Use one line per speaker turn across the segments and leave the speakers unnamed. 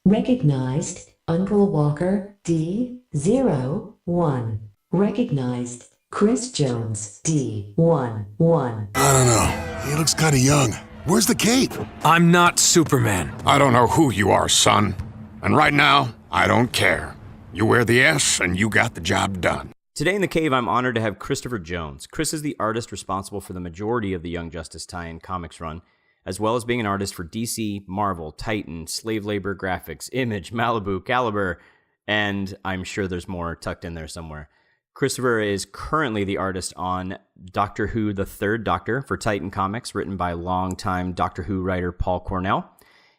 Recognized Uncle Walker D01. Recognized Chris Jones D11.
I don't know. He looks kind of young. Where's the cape?
I'm not Superman.
I don't know who you are, son. And right now, I don't care. You wear the S and you got the job done.
Today in the cave, I'm honored to have Christopher Jones. Chris is the artist responsible for the majority of the Young Justice tie-in comics run, as well as being an artist for DC, Marvel, Titan, Slave Labor Graphics, Image, Malibu, Caliber, and I'm sure there's more tucked in there somewhere. Christopher is currently the artist on Doctor Who, The Third Doctor for Titan Comics, written by longtime Doctor Who writer Paul Cornell,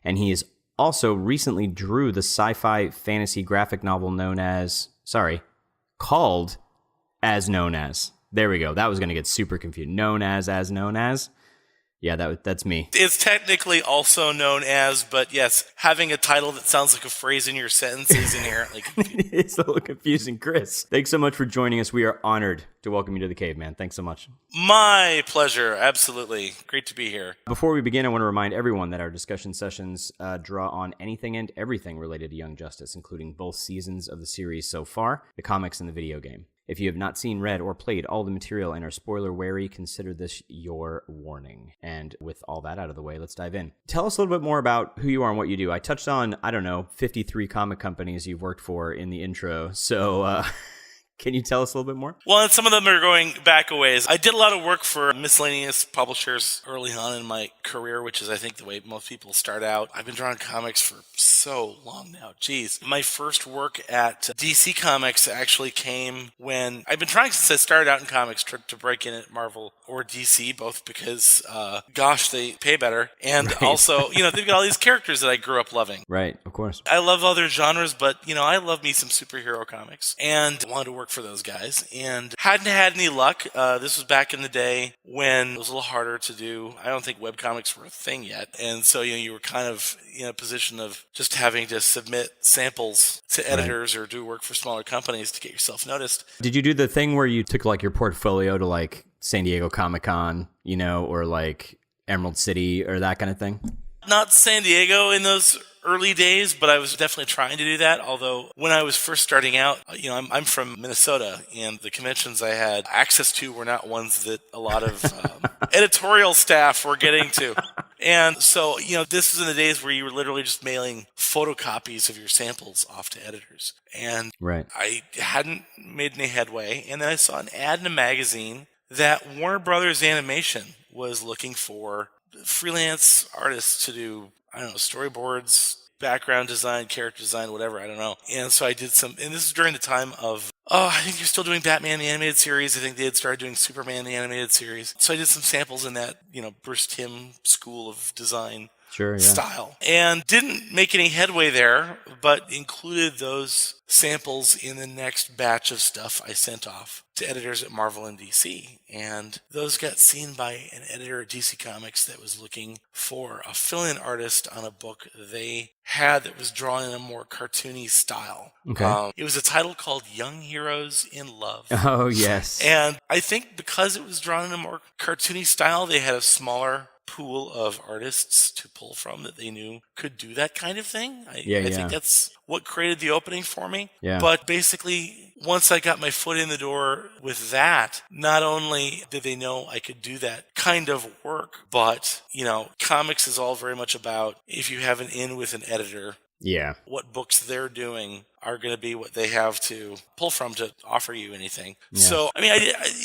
and he is also recently drew the sci-fi fantasy graphic novel called As Known As. There we go. That was going to get super confused. Known as known as. Yeah, that's me.
It's technically also known as, but yes, having a title that sounds like a phrase in your sentence is inherently confusing.
It's a little confusing, Chris. Thanks so much for joining us. We are honored to welcome you to the cave, man. Thanks so much.
My pleasure. Absolutely. Great to be here.
Before we begin, I want to remind everyone that our discussion sessions draw on anything and everything related to Young Justice, including both seasons of the series so far, the comics and the video game. If you have not seen, read, or played all the material and are spoiler wary, consider this your warning. And with all that out of the way, let's dive in. Tell us a little bit more about who you are and what you do. I touched on, 53 comic companies you've worked for in the intro. So, can you tell us a little bit more?
Well, and some of them are going back a ways. I did a lot of work for miscellaneous publishers early on in my career, which is, I think, the way most people start out. I've been drawing comics for so long now. Jeez. My first work at DC Comics actually came when I've been trying since I started out in comics to break in at Marvel or DC, both because, they pay better. And also, they've got all these characters that I grew up loving.
Right, of course.
I love other genres, but, I love me some superhero comics and wanted to work for those guys and hadn't had any luck. This was back in the day when it was a little harder to do. I don't think webcomics were a thing yet. And so, you were kind of in a position of just having to submit samples to editors or do work for smaller companies to get yourself noticed.
Did you do the thing where you took your portfolio to San Diego Comic-Con, or Emerald City or that kind of thing?
Not San Diego in those early days, but I was definitely trying to do that. Although when I was first starting out, I'm from Minnesota, and the conventions I had access to were not ones that a lot of editorial staff were getting to. And so, this was in the days where you were literally just mailing photocopies of your samples off to editors. And I hadn't made any headway. And then I saw an ad in a magazine that Warner Brothers Animation was looking for freelance artists to do, storyboards, background design, character design, whatever, I don't know. And so I did some, and this is during the time of, I think you're still doing Batman the Animated Series. I think they had started doing Superman the Animated Series. So I did some samples in that, Bruce Timm school of design style. And didn't make any headway there, but included those samples in the next batch of stuff I sent off to editors at Marvel and DC. And those got seen by an editor at DC Comics that was looking for a fill-in artist on a book they had that was drawn in a more cartoony style.
Okay.
It was a title called Young Heroes in Love.
Oh, yes.
And I think because it was drawn in a more cartoony style, they had a smaller pool of artists to pull from that they knew could do that kind of thing. I think that's what created the opening for me.
Yeah.
But basically, once I got my foot in the door with that, not only did they know I could do that kind of work, but, comics is all very much about if you have an in with an editor, what books they're doing are going to be what they have to pull from to offer you anything. Yeah. So,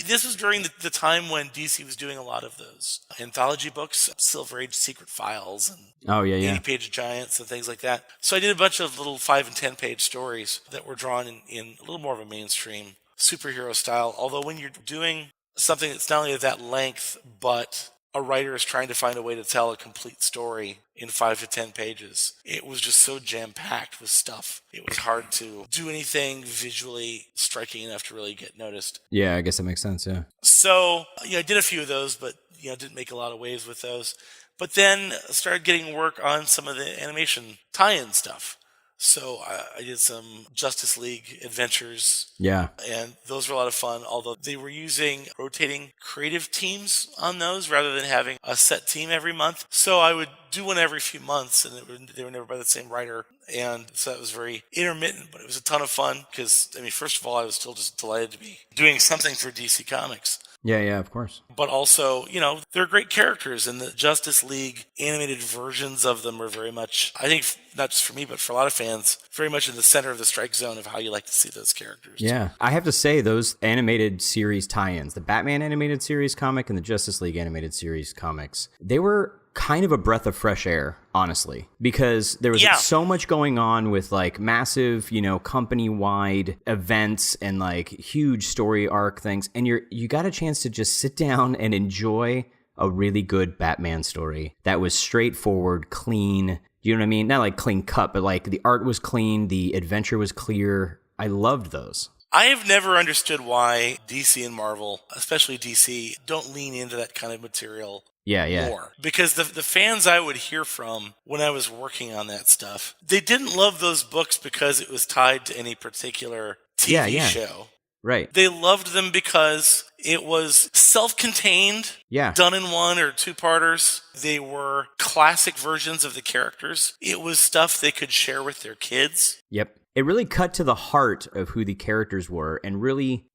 this was during the time when DC was doing a lot of those anthology books, Silver Age Secret Files, and 80-page giants and things like that. So I did a bunch of little 5 and 10-page stories that were drawn in a little more of a mainstream superhero style. Although when you're doing something that's not only of that length, but a writer is trying to find a way to tell a complete story in 5 to 10 pages. It was just so jam-packed with stuff. It was hard to do anything visually striking enough to really get noticed.
Yeah, I guess that makes sense, yeah.
So, I did a few of those, but, didn't make a lot of waves with those. But then started getting work on some of the animation tie-in stuff. So I did some Justice League adventures,
Yeah.
and those were a lot of fun, although they were using rotating creative teams on those rather than having a set team every month. So I would do one every few months, and they were never by the same writer. And so that was very intermittent, but it was a ton of fun because, I mean, first of all, I was still just delighted to be doing something for DC Comics.
Yeah, of course.
But also, they're great characters, and the Justice League animated versions of them are very much, I think, not just for me, but for a lot of fans, very much in the center of the strike zone of how you like to see those characters.
Yeah. I have to say, those animated series tie-ins, the Batman animated series comic and the Justice League animated series comics, they were kind of a breath of fresh air, honestly, because there was so much going on with like massive, company-wide events and like huge story arc things, and you got a chance to just sit down and enjoy a really good Batman story that was straightforward, clean. You know what I mean? Not like clean cut, but like the art was clean, the adventure was clear. I loved those.
I have never understood why DC and Marvel, especially DC, don't lean into that kind of material more. Because the fans I would hear from when I was working on that stuff, they didn't love those books because it was tied to any particular TV show.
Right.
They loved them because it was self-contained, done in one or two-parters. They were classic versions of the characters. It was stuff they could share with their kids.
Yep. It really cut to the heart of who the characters were and really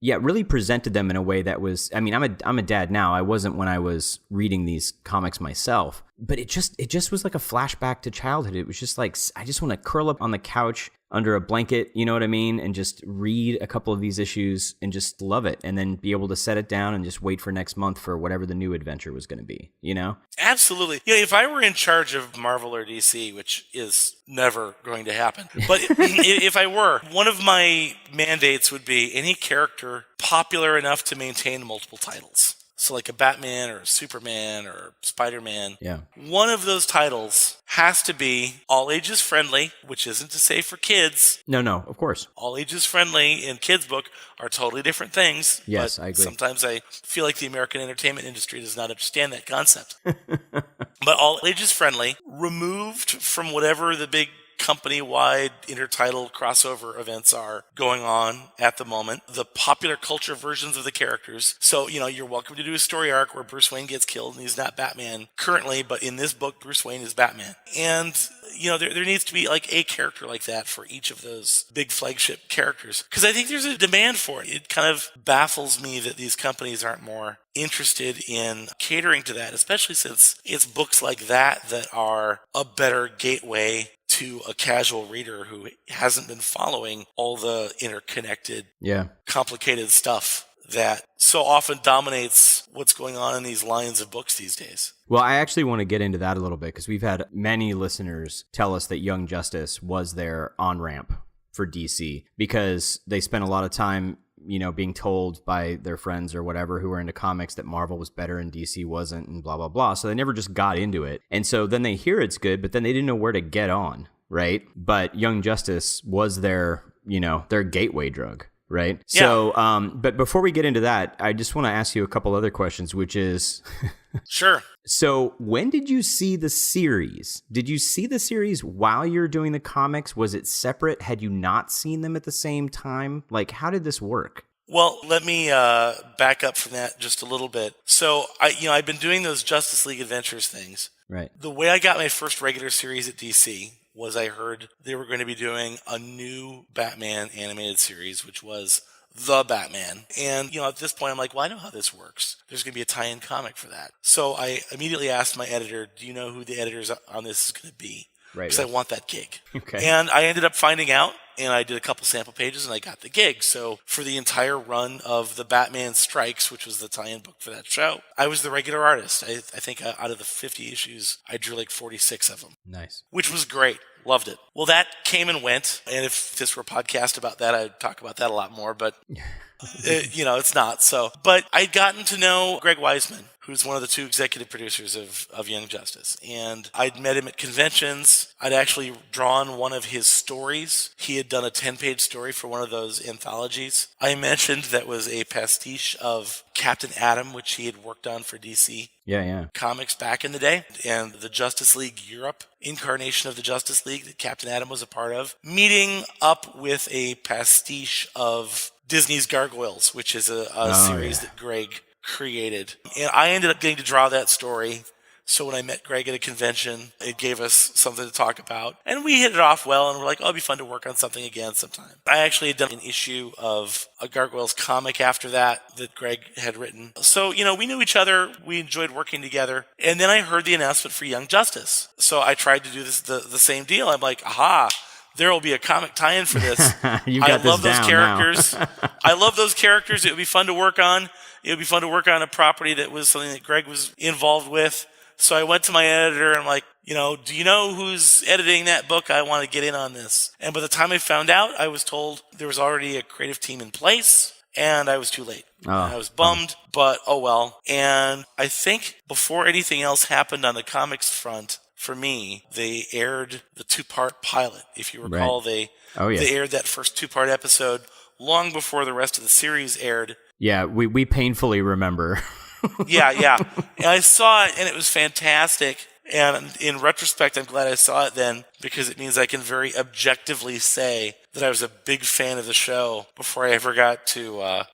presented them in a way that was, I mean, I'm a dad now. I wasn't when I was reading these comics myself, but it just was like a flashback to childhood. It was just like, I just want to curl up on the couch under a blanket, you know what I mean? And just read a couple of these issues and just love it. And then be able to set it down and just wait for next month for whatever the new adventure was going to be,
Absolutely. If I were in charge of Marvel or DC, which is never going to happen, but if I were, one of my mandates would be any character popular enough to maintain multiple titles. So like a Batman or a Superman or Spider-Man.
Yeah.
One of those titles has to be all ages friendly, which isn't to say for kids.
No, of course.
All ages friendly and kids book are totally different things.
Yes,
but
I agree.
Sometimes I feel like the American entertainment industry does not understand that concept. But all ages friendly, removed from whatever the big company-wide intertitle crossover events are going on at the moment, the popular culture versions of the characters. So, you're welcome to do a story arc where Bruce Wayne gets killed and he's not Batman currently, but in this book, Bruce Wayne is Batman. And, there needs to be like a character like that for each of those big flagship characters. Because I think there's a demand for it. It kind of baffles me that these companies aren't more interested in catering to that, especially since it's books like that are a better gateway to a casual reader who hasn't been following all the interconnected, complicated stuff that so often dominates what's going on in these lines of books these days.
Well, I actually want to get into that a little bit because we've had many listeners tell us that Young Justice was their on-ramp for DC because they spent a lot of time being told by their friends or whatever who were into comics that Marvel was better and DC wasn't and blah, blah, blah. So they never just got into it. And so then they hear it's good, but then they didn't know where to get on, right? But Young Justice was their gateway drug, right? Yeah. So, but before we get into that, I just want to ask you a couple other questions, which is...
Sure.
So when did you see the series? Did you see the series while you were doing the comics? Was it separate? Had you not seen them at the same time? Like, how did this work?
Well, let me back up from that just a little bit. So, I've been doing those Justice League Adventures things.
Right.
The way I got my first regular series at DC was I heard they were going to be doing a new Batman animated series, which was The Batman. And, at this point, I'm like, well, I know how this works. There's going to be a tie-in comic for that. So I immediately asked my editor, do you know who the editors on this is going to be?
Right.
Because I want that gig.
Okay.
And I ended up finding out, and I did a couple sample pages, and I got the gig. So for the entire run of the Batman Strikes, which was the tie-in book for that show, I was the regular artist. I think out of the 50 issues, I drew like 46 of them.
Nice.
Which was great. Loved it. Well, that came and went. And if this were a podcast about that, I'd talk about that a lot more. But, it's not. So, but I'd gotten to know Greg Weisman, who's one of the two executive producers of Young Justice. And I'd met him at conventions. I'd actually drawn one of his stories. He had done a 10-page story for one of those anthologies I mentioned that was a pastiche of Captain Atom, which he had worked on for DC
Yeah.
Comics back in the day, and the Justice League Europe incarnation of the Justice League that Captain Atom was a part of, meeting up with a pastiche of Disney's Gargoyles, which is a series that Greg created. And I ended up getting to draw that story. So when I met Greg at a convention, it gave us something to talk about. And we hit it off well, and we're like, oh, it'd be fun to work on something again sometime. I actually had done an issue of a Gargoyles comic after that Greg had written. So, we knew each other. We enjoyed working together. And then I heard the announcement for Young Justice. So I tried to do this the same deal. I'm like, aha, there will be a comic tie-in for this. I love those characters. I love those characters. It would be fun to work on. It would be fun to work on a property that was something that Greg was involved with. So I went to my editor and I'm like, do you know who's editing that book? I want to get in on this. And by the time I found out, I was told there was already a creative team in place, and I was too late. I was bummed, but oh well. And I think before anything else happened on the comics front, for me, they aired the 2-part pilot. If you recall, they aired that first 2-part episode long before the rest of the series aired.
Yeah, we painfully remember.
Yeah. And I saw it, and it was fantastic. And in retrospect, I'm glad I saw it then, because it means I can very objectively say that I was a big fan of the show before I ever got to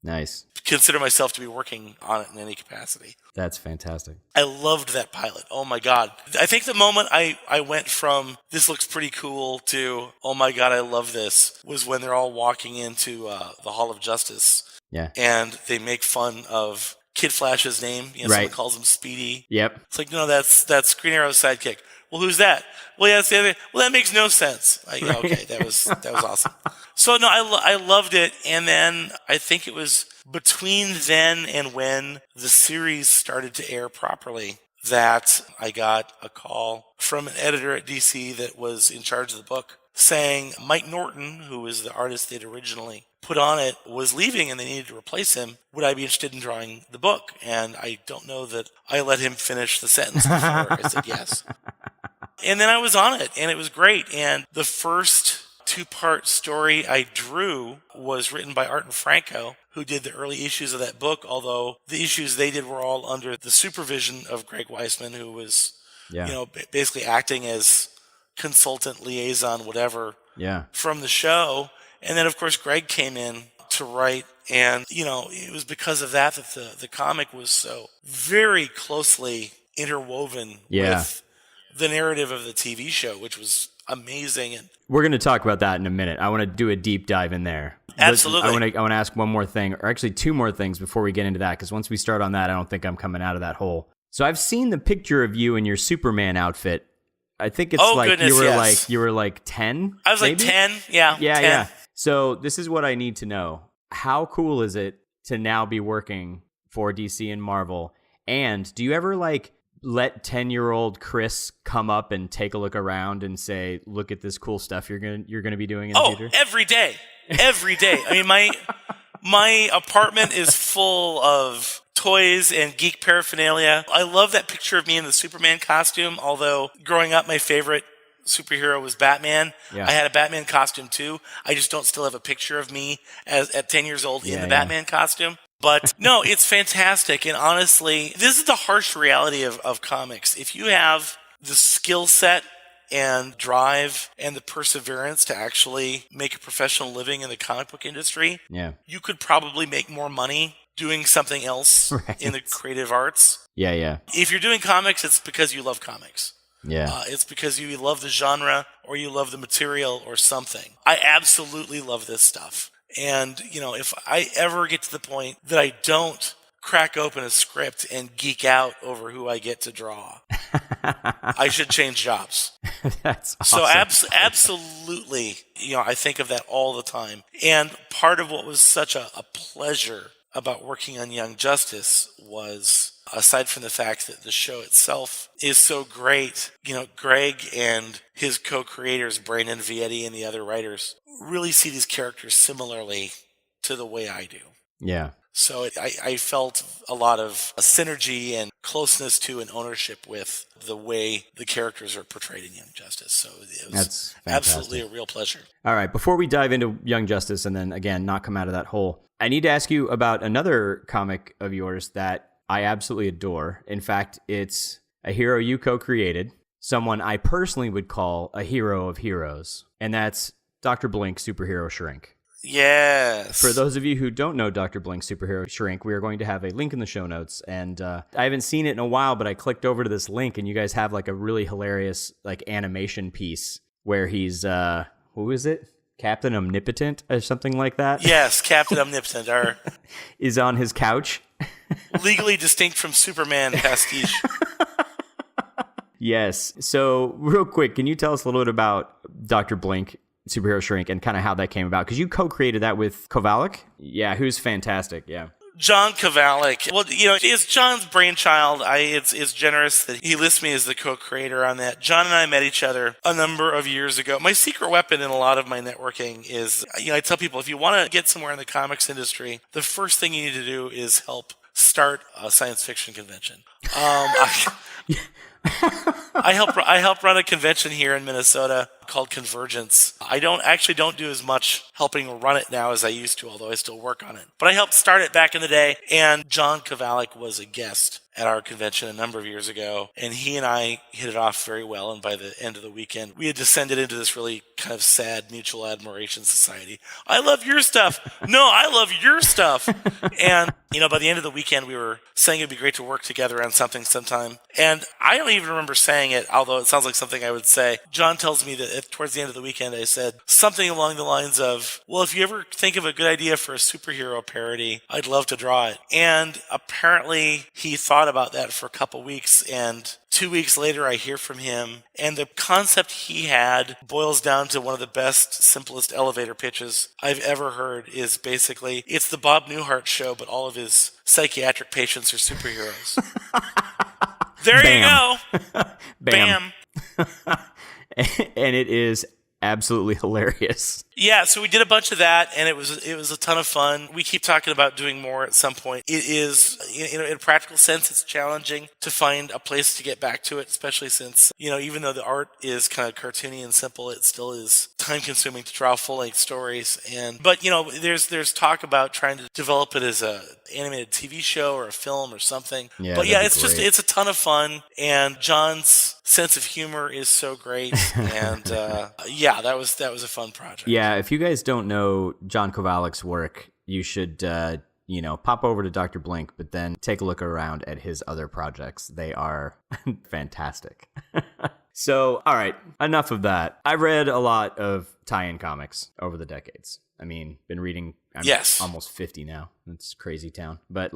consider myself to be working on it in any capacity.
That's fantastic.
I loved that pilot. Oh, my God. I think the moment I went from, this looks pretty cool, to, oh, my God, I love this, was when they're all walking into the Hall of Justice.
Yeah.
And they make fun of Kid Flash's name. Someone calls him Speedy.
Yep.
It's like, no, that's Green Arrow's sidekick. Well, who's that? Well, yeah, that's the other. Well, that makes no sense. Okay, that was awesome. So no, I loved it. And then I think it was between then and when the series started to air properly that I got a call from an editor at DC that was in charge of the book saying Mike Norton, who was the artist they'd originally put on it, was leaving and they needed to replace him. Would I be interested in drawing the book? And I don't know that I let him finish the sentence before I said yes. And then I was on it, and it was great. And the first 2-part story I drew was written by Art and Franco, who did the early issues of that book, although the issues they did were all under the supervision of Greg Weisman, who was basically acting as consultant, liaison, whatever, from the show. And then, of course, Greg came in to write, and, it was because of that the comic was so very closely interwoven with the narrative of the TV show, which was amazing. And
we're going to talk about that in a minute. I want to do a deep dive in there.
Absolutely.
I want to ask one more thing, or actually 2 more things before we get into that, because once we start on that, I don't think I'm coming out of that hole. So I've seen the picture of you in your Superman outfit. I think it's you were like 10.
I was maybe? Like 10. Yeah. 10.
So this is what I need to know. How cool is it to now be working for DC and Marvel? And do you ever let 10-year-old Chris come up and take a look around and say, "Look at this cool stuff you're gonna be doing in the future"?
Every day. I mean, my apartment is full of toys and geek paraphernalia. I love that picture of me in the Superman costume. Although growing up, my favorite superhero was Batman. I had a Batman costume too. I just don't still have a picture of me at 10 years old in the Batman costume. But no, it's fantastic. And honestly, this is the harsh reality of comics. If you have the skill set and drive and the perseverance to actually make a professional living in the comic book industry, you could probably make more money doing something else in the creative arts. If you're doing comics, it's because you love comics. It's because you love the genre or you love the material or something. I absolutely love this stuff. And, if I ever get to the point that I don't crack open a script and geek out over who I get to draw, I should change jobs.
That's awesome.
So absolutely, I think of that all the time. And part of what was such a pleasure about working on Young Justice was, aside from the fact that the show itself is so great, Greg and his co-creators, Brandon Vietti and the other writers, really see these characters similarly to the way I do. So I felt a lot of synergy and closeness to and ownership with the way the characters are portrayed in Young Justice. So it was
That's
absolutely
fantastic.
a real pleasure.
All right, before we dive into Young Justice and then again not come out of that hole, I need to ask you about another comic of yours that I absolutely adore. In fact, it's a hero you co-created, someone I personally would call a hero of heroes, and that's Dr. Blink Superhero Shrink.
Yes.
For those of you who don't know Dr. Blink Superhero Shrink, we are going to have a link in the show notes. And I haven't seen it in a while, but I clicked over to this link, and you guys have like a really hilarious like animation piece where he's, who is it? Captain Omnipotent or something like that?
Yes, Captain Omnipotent, our
is on his couch.
legally distinct from Superman pastiche.
Yes. So real quick, can you tell us a little bit about Dr. Blink Superhero Shrink and kind of how that came about? Because you co-created that with Kovalik. Yeah, who's fantastic. Yeah.
John Kovalik. Well, it's John's brainchild. It's generous that he lists me as the co-creator on that. John and I met each other a number of years ago. My secret weapon in a lot of my networking is, I tell people, if you want to get somewhere in the comics industry, the first thing you need to do is help start a science fiction convention. I help run a convention here in Minnesota called Convergence. I don't do as much helping run it now as I used to, although I still work on it. But I helped start it back in the day, and John Kovalik was a guest at our convention a number of years ago, and he and I hit it off very well, and by the end of the weekend, we had descended into this really kind of sad mutual admiration society. I love your stuff. No, I love your stuff. And, by the end of the weekend, we were saying it'd be great to work together on something sometime. And I don't even remember saying it, although it sounds like something I would say. John tells me that towards the end of the weekend, I said something along the lines of, well, if you ever think of a good idea for a superhero parody, I'd love to draw it. And apparently he thought about that for a couple weeks, and 2 weeks later I hear from him, and the concept he had boils down to one of the best, simplest elevator pitches I've ever heard. Is basically, it's the Bob Newhart show, but all of his psychiatric patients are superheroes. There
Bam.
you go. Bam.
And it is absolutely hilarious.
Yeah, so we did a bunch of that, and it was a ton of fun. We keep talking about doing more at some point. It is, in a practical sense, it's challenging to find a place to get back to it, especially since, even though the art is kind of cartoony and simple, it still is time-consuming to draw full-length stories. But there's talk about trying to develop it as a animated TV show or a film or something.
Yeah,
but yeah,
great.
it's a ton of fun, and John's sense of humor is so great, and yeah, that was a fun project.
Yeah, if you guys don't know John Kovalik's work, you should pop over to Dr. Blink, but then take a look around at his other projects. They are fantastic. So, all right, enough of that. I've read a lot of tie-in comics over the decades. I mean, been reading. I'm almost 50 now. It's crazy town. But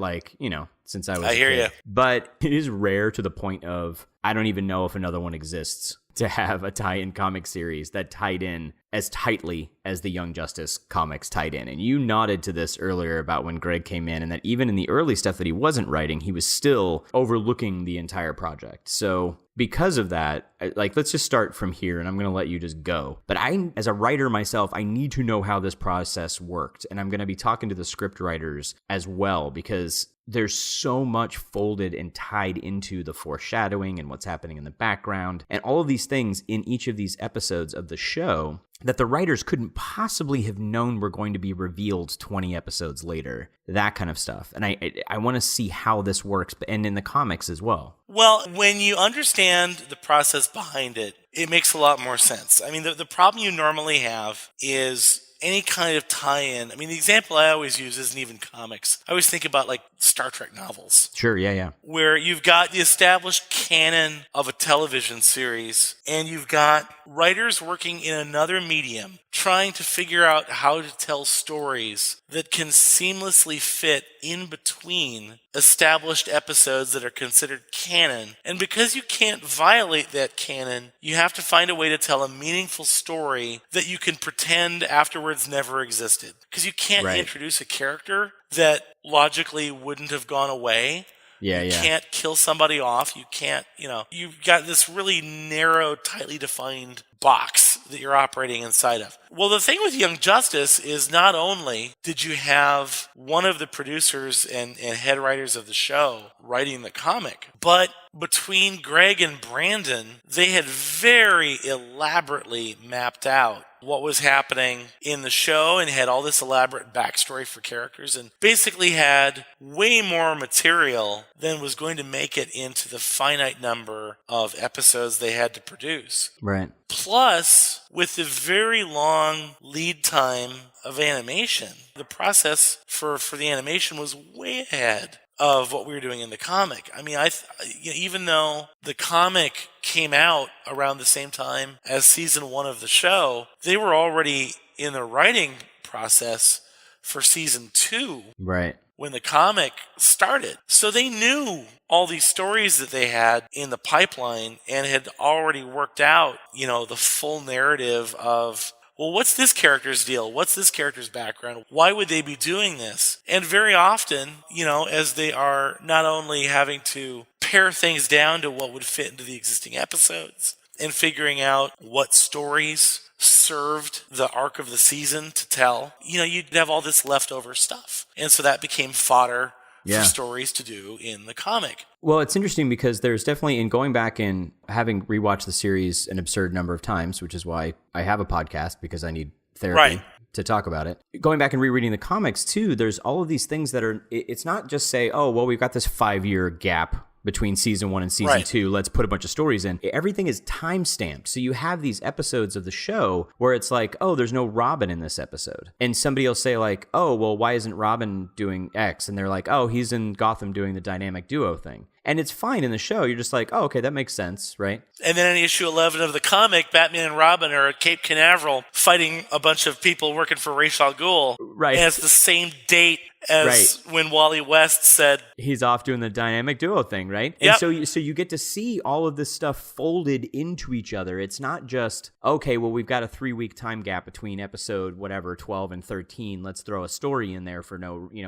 since I was
I hear
kid.
you.
But it is rare to the point of I don't even know if another one exists to have a tie-in comic series that tied in as tightly as the Young Justice comics tied in. And you nodded to this earlier about when Greg came in, and that even in the early stuff that he wasn't writing, he was still overlooking the entire project. So because of that, let's just start from here, and I'm going to let you just go. But as a writer myself, I need to know how this process worked. And I'm going to be talking to the script writers as well, because there's so much folded and tied into the foreshadowing and what's happening in the background and all of these things in each of these episodes of the show that the writers couldn't possibly have known were going to be revealed 20 episodes later, that kind of stuff. And I want to see how this works, and in the comics as well.
Well, when you understand the process behind it, it makes a lot more sense. I mean, the problem you normally have is any kind of tie-in. I mean, the example I always use isn't even comics. I always think about Star Trek novels.
Sure, yeah.
Where you've got the established canon of a television series, and you've got writers working in another medium trying to figure out how to tell stories that can seamlessly fit in between established episodes that are considered canon. And because you can't violate that canon, you have to find a way to tell a meaningful story that you can pretend afterwards never existed. Because you can't introduce a character that logically wouldn't have gone away. You can't kill somebody off. You can't, you've got this really narrow, tightly defined box that you're operating inside of. Well, the thing with Young Justice is not only did you have one of the producers and head writers of the show writing the comic, but between Greg and Brandon, they had very elaborately mapped out what was happening in the show and had all this elaborate backstory for characters and basically had way more material than was going to make it into the finite number of episodes they had to produce.
Right.
Plus, with the very long lead time of animation, the process for the animation was way ahead of what we were doing in the comic. I mean, even though the comic came out around the same time as season 1 of the show, they were already in the writing process for season 2.
Right.
When the comic started. So they knew all these stories that they had in the pipeline and had already worked out, the full narrative of, well, what's this character's deal? What's this character's background? Why would they be doing this? And very often, as they are not only having to pare things down to what would fit into the existing episodes and figuring out what stories served the arc of the season to tell, you'd have all this leftover stuff. And so that became fodder for stories to do in the comic.
Well, it's interesting because there's definitely, in going back and having rewatched the series an absurd number of times, which is why I have a podcast, because I need therapy to talk about it. Going back and rereading the comics too, there's all of these things that are, it's not just say, oh, well, we've got this 5-year gap between season 1 and season 2, let's put a bunch of stories in. Everything is time-stamped. So you have these episodes of the show where it's like, oh, there's no Robin in this episode. And somebody will say like, oh, well, why isn't Robin doing X? And they're like, oh, he's in Gotham doing the dynamic duo thing. And it's fine in the show. You're just like, oh, okay, that makes sense, right?
And then in issue 11 of the comic, Batman and Robin are at Cape Canaveral fighting a bunch of people working for Ra's al Ghul.
Right.
And it's the same date as when Wally West said
he's off doing the dynamic duo thing, right?
Yep.
And so you get to see all of this stuff folded into each other. It's not just, okay, well, we've got a 3-week time gap between episode whatever 12 and 13. Let's throw a story in there for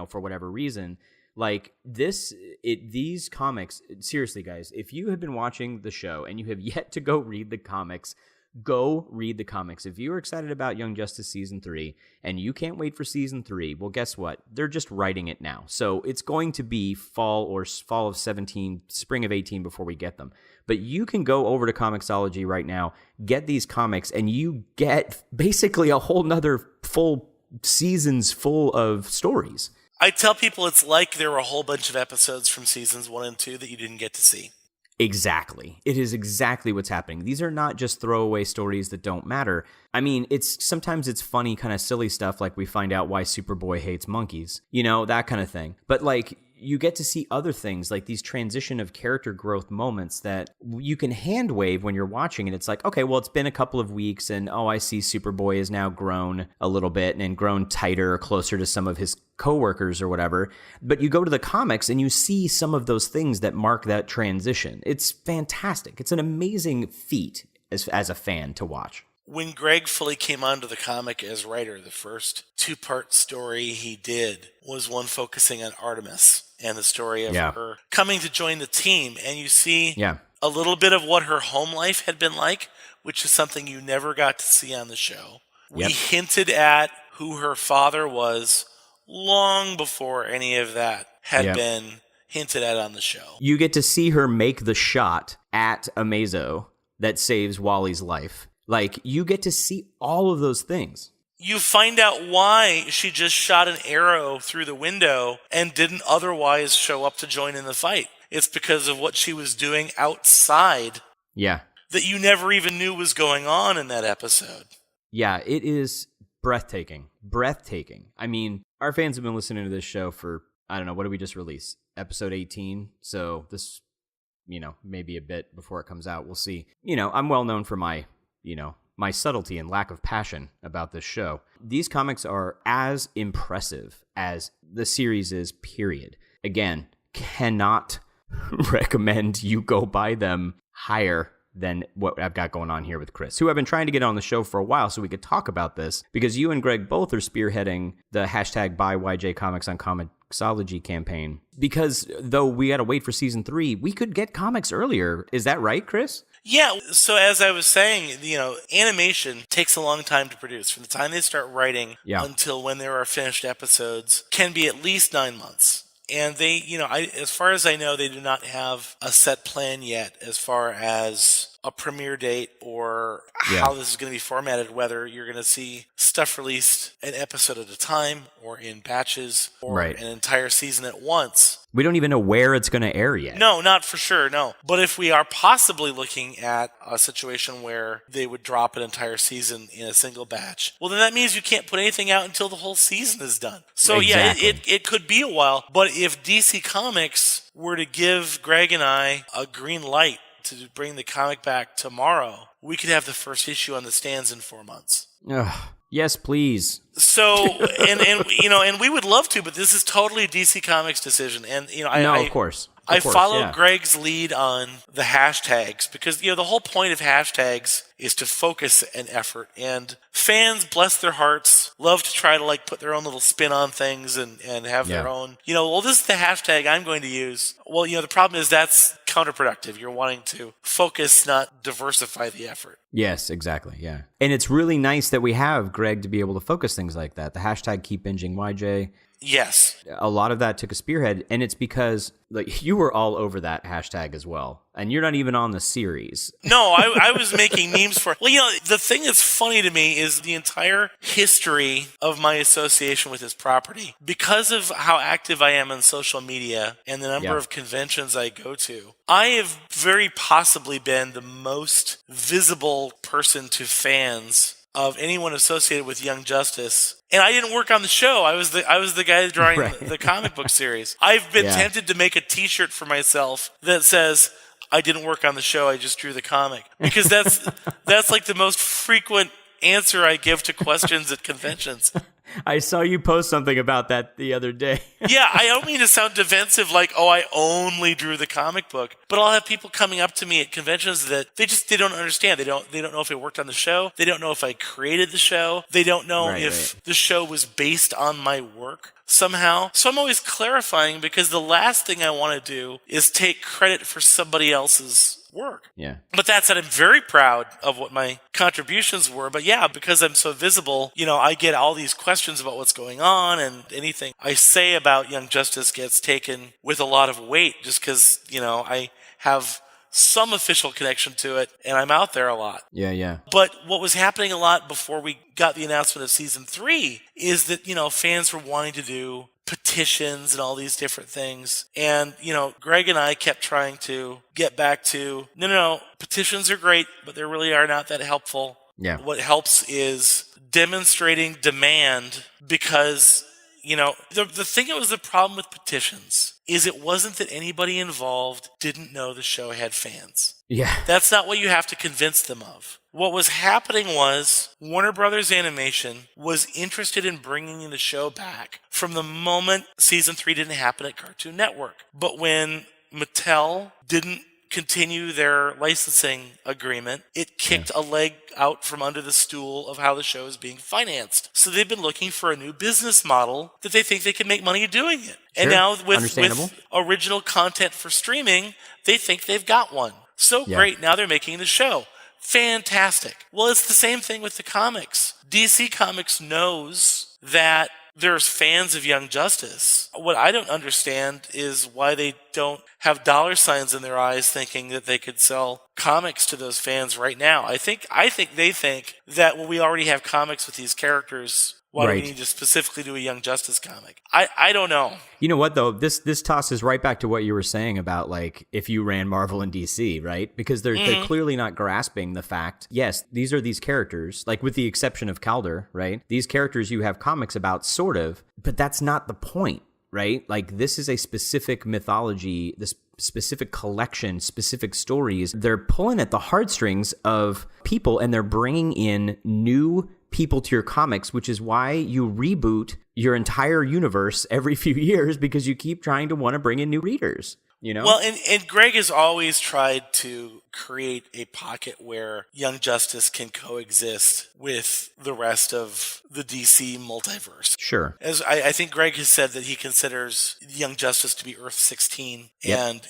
for whatever reason. Like these comics, seriously, guys, if you have been watching the show and you have yet to go read the comics, go read the comics. If you're excited about Young Justice Season 3 and you can't wait for Season 3, well, guess what? They're just writing it now. So it's going to be fall of 17, spring of 18 before we get them. But you can go over to Comixology right now, get these comics, and you get basically a whole nother full seasons full of stories.
I tell people it's like there were a whole bunch of episodes from seasons 1 and 2 that you didn't get to see.
Exactly. It is exactly what's happening. These are not just throwaway stories that don't matter. I mean, sometimes it's funny, kind of silly stuff, like we find out why Superboy hates monkeys, that kind of thing. But like, you get to see other things, like these transition of character growth moments that you can hand wave when you're watching, and it's like, okay, well, it's been a couple of weeks, and oh, I see Superboy is now grown a little bit and grown tighter, closer to some of his coworkers or whatever. But you go to the comics and you see some of those things that mark that transition. It's fantastic. It's an amazing feat as a fan to watch.
When Greg fully came onto the comic as writer, the first 2-part story he did was one focusing on Artemis and the story of her coming to join the team. And you see a little bit of what her home life had been like, which is something you never got to see on the show. We hinted at who her father was long before any of that had been hinted at on the show.
You get to see her make the shot at Amazo that saves Wally's life. Like, you get to see all of those things.
You find out why she just shot an arrow through the window and didn't otherwise show up to join in the fight. It's because of what she was doing outside.
Yeah.
That you never even knew was going on in that episode.
Yeah, it is breathtaking. Breathtaking. I mean, our fans have been listening to this show for, I don't know, what did we just release? Episode 18. So this, maybe a bit before it comes out. We'll see. I'm well known for my subtlety and lack of passion about this show. These comics are as impressive as the series is, period. Again, cannot recommend you go buy them higher than what I've got going on here with Chris, who I've been trying to get on the show for a while so we could talk about this, because you and Greg both are spearheading the hashtag Buy YJ Comics on Comixology campaign. Because though we got to wait for season 3, we could get comics earlier. Is that right, Chris?
Yeah, so as I was saying, animation takes a long time to produce. From the time they start writing until when there are finished episodes can be at least 9 months. And they, as far as I know, they do not have a set plan yet as far as a premiere date or how this is going to be formatted, whether you're going to see stuff released an episode at a time or in batches or an entire season at once.
We don't even know where it's going to air yet.
No, not for sure, no. But if we are possibly looking at a situation where they would drop an entire season in a single batch, well, then that means you can't put anything out until the whole season is done. So
exactly.
it could be a while. But if DC Comics were to give Greg and I a green light to bring the comic back tomorrow, we could have the first issue on the stands in 4 months.
Ugh. Yes, please.
So, and we would love to, but this is totally a DC Comics decision. And,
of course.
I follow Greg's lead on the hashtags because, the whole point of hashtags is to focus an effort. And fans, bless their hearts, love to try to put their own little spin on things and have their own, this is the hashtag I'm going to use. Well, the problem is that's counterproductive. You're wanting to focus, not diversify the effort.
Yes, exactly. Yeah. And it's really nice that we have Greg to be able to focus things like that. The hashtag Keep Binging YJ.
Yes.
A lot of that took a spearhead, and it's because you were all over that hashtag as well, and you're not even on the series.
No, I was making memes for it. Well, the thing that's funny to me is the entire history of my association with this property. Because of how active I am on social media and the number of conventions I go to, I have very possibly been the most visible person to fans of anyone associated with Young Justice. And I didn't work on the show. I was the guy drawing the comic book series. I've been tempted to make a T-shirt for myself that says, I didn't work on the show, I just drew the comic. Because that's the most frequent answer I give to questions at conventions.
I saw you post something about that the other day.
Yeah, I don't mean to sound defensive I only drew the comic book, but I'll have people coming up to me at conventions that they don't understand. They don't know if I worked on the show. They don't know if I created the show. They don't know if the show was based on my work somehow. So I'm always clarifying because the last thing I want to do is take credit for somebody else's work.
Yeah.
But that said, I'm very proud of what my contributions were. But because I'm so visible, I get all these questions about what's going on, and anything I say about Young Justice gets taken with a lot of weight just because, I have some official connection to it and I'm out there a lot.
Yeah.
But what was happening a lot before we got the announcement of season 3 is that, fans were wanting to do petitions and all these different things. And, Greg and I kept trying to get back to, no, petitions are great, but they really are not that helpful.
Yeah.
What helps is demonstrating demand because, the thing that was the problem with petitions is it wasn't that anybody involved didn't know the show had fans.
Yeah.
That's not what you have to convince them of. What was happening was Warner Brothers Animation was interested in bringing the show back from the moment season 3 didn't happen at Cartoon Network. But when Mattel didn't continue their licensing agreement, it kicked a leg out from under the stool of how the show is being financed. So they've been looking for a new business model that they think they can make money doing it. And now with original content for streaming, they think they've got one. So great, now they're making the show. Fantastic. Well, it's the same thing with the comics. DC Comics knows that there's fans of Young Justice. What I don't understand is why they don't have dollar signs in their eyes thinking that they could sell comics to those fans right now. I think they think that, well, we already have comics with these characters. Why do we need to specifically do a Young Justice comic? I don't know.
You know what, though? This tosses right back to what you were saying about, if you ran Marvel and DC, right? Because they're clearly not grasping the fact, yes, these are these characters, with the exception of Calder, right? These characters you have comics about, sort of, but that's not the point, right? This is a specific mythology, this specific collection, specific stories. They're pulling at the heartstrings of people, and they're bringing in new people to your comics, which is why you reboot your entire universe every few years, because you keep trying to want to bring in new readers. you know?
Well, and Greg has always tried to create a pocket where Young Justice can coexist with the rest of the DC multiverse.
Sure.
As I think Greg has said that he considers Young Justice to be Earth 16,
Yep.
and,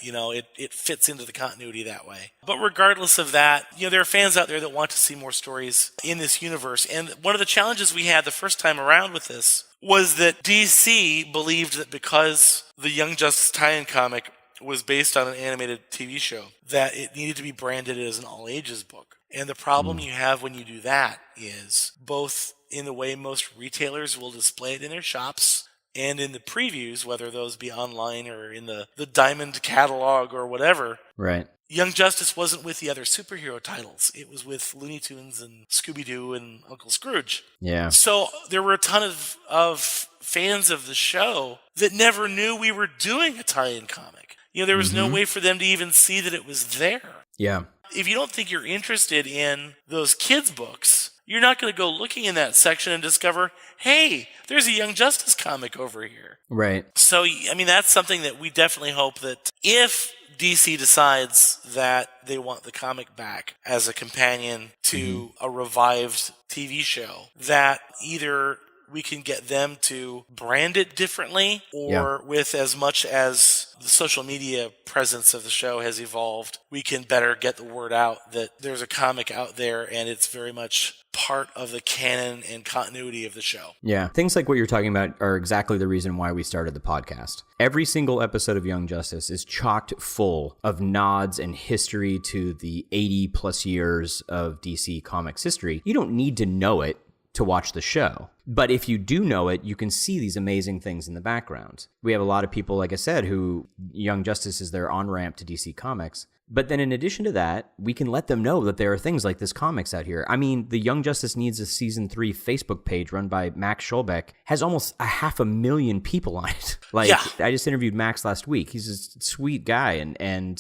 it fits into the continuity that way. But regardless of that, there are fans out there that want to see more stories in this universe. And one of the challenges we had the first time around with this was that DC believed that because the Young Justice tie-in comic was based on an animated TV show, that it needed to be branded as an all-ages book. And the problem you have when you do that is both in the way most retailers will display it in their shops and in the previews, whether those be online or in the Diamond catalog or whatever.
Right.
Young Justice wasn't with the other superhero titles. It was with Looney Tunes and Scooby-Doo and Uncle Scrooge.
Yeah.
So there were a ton of fans of the show that never knew we were doing a tie-in comic. There was no way for them to even see that it was there.
Yeah.
If you don't think you're interested in those kids' books, you're not going to go looking in that section and discover, hey, there's a Young Justice comic over here.
Right.
So, that's something that we definitely hope that if DC decides that they want the comic back as a companion to a revived TV show, that either we can get them to brand it differently, or with as much as the social media presence of the show has evolved, we can better get the word out that there's a comic out there and it's very much part of the canon and continuity of the show.
Yeah. Things like what you're talking about are exactly the reason why we started the podcast. Every single episode of Young Justice is chocked full of nods and history to the 80 plus years of DC Comics history. You don't need to know it to watch the show. But if you do know it, you can see these amazing things in the background. We have a lot of people, like I said, who Young Justice is their on-ramp to DC Comics. But then in addition to that, we can let them know that there are things like this comics out here. I mean, the Young Justice Needs a Season 3 Facebook page run by Max Scholbeck has almost 500,000 people on it. I just interviewed Max last week. He's a sweet guy. And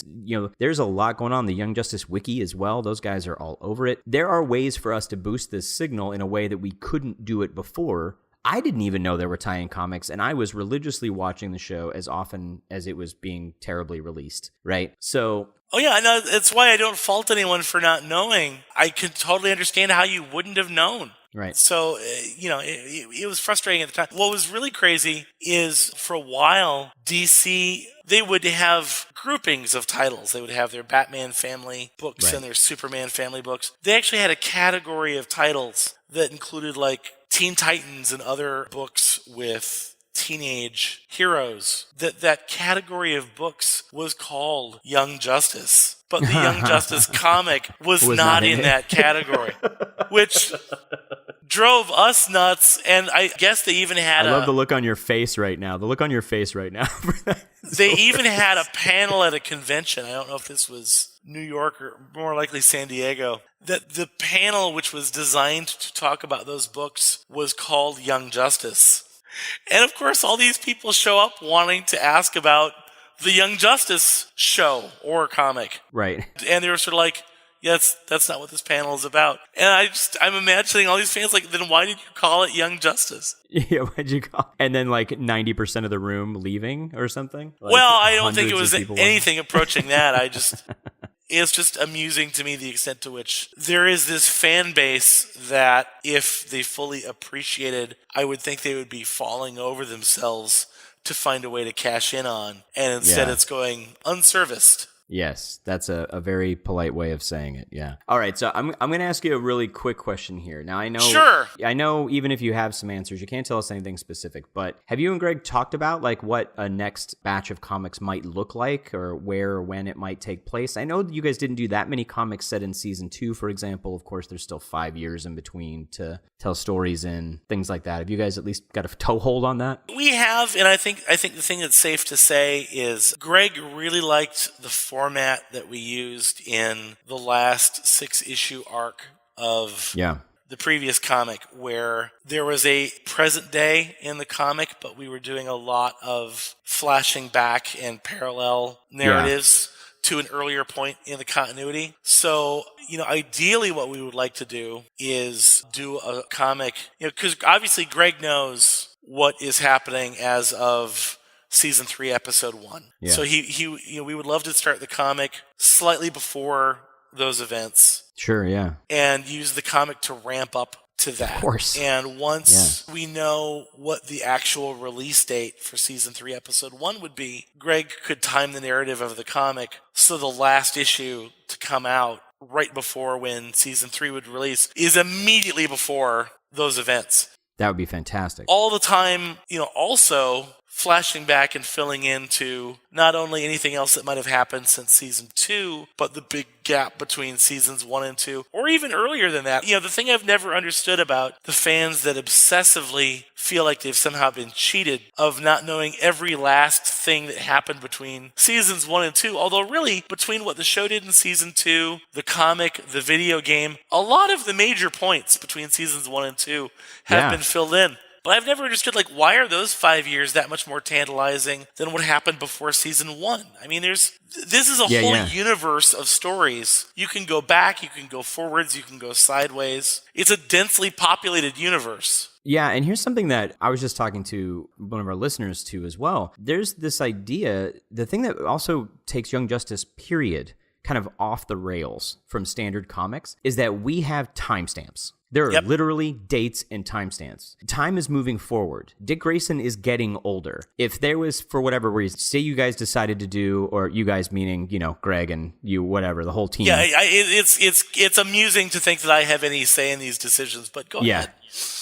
there's a lot going on. The Young Justice Wiki as well. Those guys are all over it. There are ways for us to boost this signal in a way that we couldn't do it before. I didn't even know there were tie-in comics, and I was religiously watching the show as often as it was being terribly released, right? So...
Oh, yeah, no, that's why I don't fault anyone for not knowing. I can totally understand how you wouldn't have known.
Right.
So, it was frustrating at the time. What was really crazy is for a while, DC, they would have groupings of titles. They would have their Batman family books and their Superman family books. They actually had a category of titles that included like Teen Titans and other books with teenage heroes. That category of books was called Young Justice. But the Young Justice comic was not in that category, which drove us nuts. And I guess they even had
I love the look on your face right now. The look on your face right now.
They even had a panel at a convention. I don't know if this was New York or more likely San Diego. That the panel, which was designed to talk about those books, was called Young Justice. And of course, all these people show up wanting to ask about the Young Justice show or comic.
Right.
And they were sort of like, yes, that's not what this panel is about. And I'm imagining all these fans like, then why did you call it Young Justice?
Yeah, why'd you call? And then like 90% of the room leaving or something? Like
well, I don't think it was
hundreds of
anything approaching that. It's just amusing to me the extent to which there is this fan base that if they fully appreciated, I would think they would be falling over themselves to find a way to cash in on. And instead it's going unserviced.
Yes, that's a very polite way of saying it. Yeah. All right, so I'm going to ask you a really quick question here. Now I know I know even if you have some answers, you can't tell us anything specific, but have you and Greg talked about like what a next batch of comics might look like or where or when it might take place? I know you guys didn't do that many comics set in season 2, for example. Of course, there's still 5 years in between to tell stories and things like that. Have you guys at least got a toehold on that?
We have, and I think the thing that's safe to say is Greg really liked the format that we used in the last 6-issue arc of the previous comic, where there was a present day in the comic, but we were doing a lot of flashing back and parallel narratives to an earlier point in the continuity. So, ideally what we would like to do is do a comic, because obviously Greg knows what is happening as of season 3, episode 1.
Yeah.
So we would love to start the comic slightly before those events
Sure, yeah.
and use the comic to ramp up to that.
Of course.
And once we know what the actual release date for season 3, episode 1 would be, Greg could time the narrative of the comic so the last issue to come out right before when season 3 would release is immediately before those events.
That would be fantastic.
All the time, also flashing back and filling into not only anything else that might have happened since season 2, but the big gap between seasons 1 and 2, or even earlier than that. The thing I've never understood about the fans that obsessively feel like they've somehow been cheated of not knowing every last thing that happened between seasons 1 and 2, although really between what the show did in season 2, the comic, the video game, a lot of the major points between seasons 1 and 2 have been filled in. But I've never understood, why are those 5 years that much more tantalizing than what happened before season 1? I mean, this is a whole universe of stories. You can go back, you can go forwards, you can go sideways. It's a densely populated universe.
Yeah, and here's something that I was just talking to one of our listeners to as well. There's this idea, the thing that also takes Young Justice, period, kind of off the rails from standard comics, is that we have timestamps. There are literally dates and timestamps. Time is moving forward. Dick Grayson is getting older. If there was, for whatever reason, say you guys decided to do, or you guys meaning, Greg and you, whatever, the whole team.
Yeah, it's amusing to think that I have any say in these decisions, but go ahead.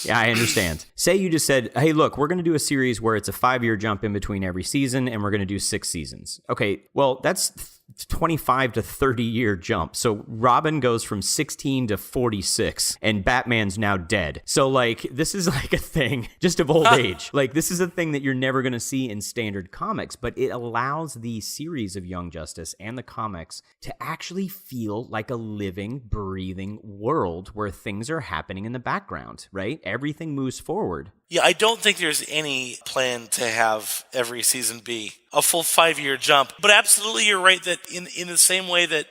Yeah, I understand. Say you just said, hey, look, we're going to do a series where it's a 5-year jump in between every season, and we're going to do 6 seasons. Okay, well, that's 25 to 30-year jump. So Robin goes from 16 to 46, and Batman's now dead. So, this is a thing just of old age. This is a thing that you're never going to see in standard comics, but it allows the series of Young Justice and the comics to actually feel like a living, breathing world where things are happening in the background, right? Everything moves forward.
Yeah, I don't think there's any plan to have every season be a full 5-year jump. But absolutely, you're right that in the same way that